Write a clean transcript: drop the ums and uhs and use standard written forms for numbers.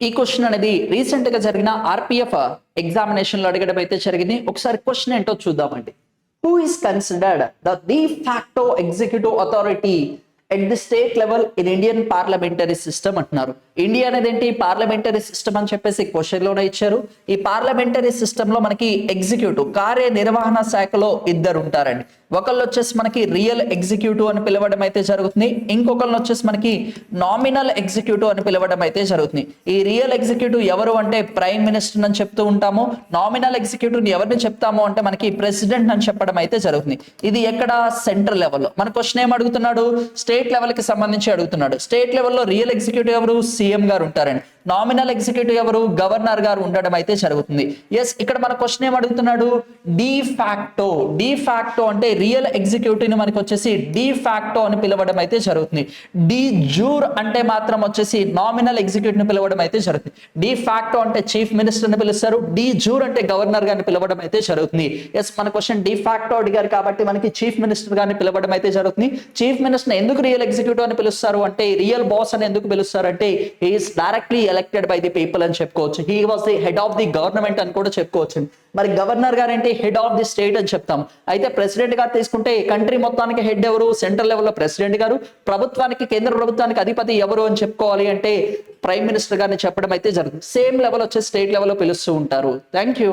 ఈ క్వశ్చన్ అనేది రీసెంట్ గా జరిగిన ఆర్పిఎఫ్ ఎగ్జామినేషన్ లో అడగడం అయితే జరిగింది. ఒకసారి క్వశ్చన్ ఏంటో చూద్దామండి. Who is considered the facto executive authority at the state level in Indian parliamentary system అంటున్నారు. ఇండియా అనేది ఏంటి, పార్లమెంటరీ సిస్టమ్ అని చెప్పేసి క్వశ్చన్ లోనే ఇచ్చారు. ఈ పార్లమెంటరీ సిస్టమ్ లో మనకి ఎగ్జిక్యూటివ్ కార్యనిర్వహణ శాఖలో ఇద్దరు ఉంటారండి. ఒకళ్ళు వచ్చేసి మనకి రియల్ ఎగ్జిక్యూటివ్ అని పిలవడం అయితే జరుగుతుంది. ఇంకొకళ్ళు వచ్చేసి మనకి నామినల్ ఎగ్జిక్యూటివ్ అని పిలవడం అయితే జరుగుతుంది. ఈ రియల్ ఎగ్జిక్యూటివ్ ఎవరు అంటే ప్రైమ్ మినిస్టర్ అని చెప్తూ ఉంటాము. నామినల్ ఎగ్జిక్యూటివ్ ఎవరిని చెప్తాము అంటే మనకి ప్రెసిడెంట్ అని చెప్పడం అయితే జరుగుతుంది. ఇది ఎక్కడ, సెంట్రల్ లెవెల్లో. మన క్వశ్చన్ ఏం అడుగుతున్నాడు, స్టేట్ లెవెల్ కి సంబంధించి అడుగుతున్నాడు. స్టేట్ లెవెల్లో రియల్ ఎగ్జిక్యూటివ్ ఎవరు, సీఎం గారు ఉంటారండి. నామినల్ ఎగ్జిక్యూటివ్ ఎవరు, గవర్నర్ గారు ఉండడం అయితే జరుగుతుంది. ఎస్, ఇక్కడ మన క్వశ్చన్ ఏం అడుగుతున్నాడు, డిఫాక్టో. డిఫాక్టో అంటే రియల్ ఎగ్జిక్యూటివ్ ని మనకి వచ్చేసి డిఫాక్టో అని పిలవడం అయితే జరుగుతుంది. డి జూర్ అంటే మాత్రం వచ్చేసి నామినల్ ఎగ్జిక్యూటివ్ ని పిలవడం అయితే జరుగుతుంది. డిఫాక్టో అంటే చీఫ్ మినిస్టర్ ని పిలుస్తారు. డి జూర్ అంటే గవర్నర్ గారిని పిలవడం అయితే జరుగుతుంది. ఎస్, మన క్వశ్చన్ డిఫాక్టో అడిగారు కాబట్టి మనకి చీఫ్ మినిస్టర్ గారిని పిలవడం అయితే జరుగుతుంది. చీఫ్ మినిస్టర్ ఎందుకు రియల్ ఎగ్జిక్యూటివ్ అని పిలుస్తారు అంటే, రియల్ బాస్ అని ఎందుకు పిలుస్తారు అంటే, is directly elected by the people అని చెప్పుకోవచ్చు. He was the head of the government అని కూడా చెప్పుకోవచ్చు. మరి గవర్నర్ గారు అంటే హెడ్ ఆఫ్ ది స్టేట్ అని చెప్తాం. అయితే ప్రెసిడెంట్ గారు తీసుకుంటే కంట్రీ మొత్తానికి హెడ్ ఎవరు, సెంట్రల్ లెవెల్లో ప్రెసిడెంట్ గారు. ప్రభుత్వానికి, కేంద్ర ప్రభుత్వానికి అధిపతి ఎవరు అని చెప్పుకోవాలి అంటే ప్రైమ్ మినిస్టర్ గారిని చెప్పడం అయితే జరుగుతుంది. సేమ్ లెవెల్ వచ్చే స్టేట్ లెవెల్లో పిలుస్తూ ఉంటారు. Thank you.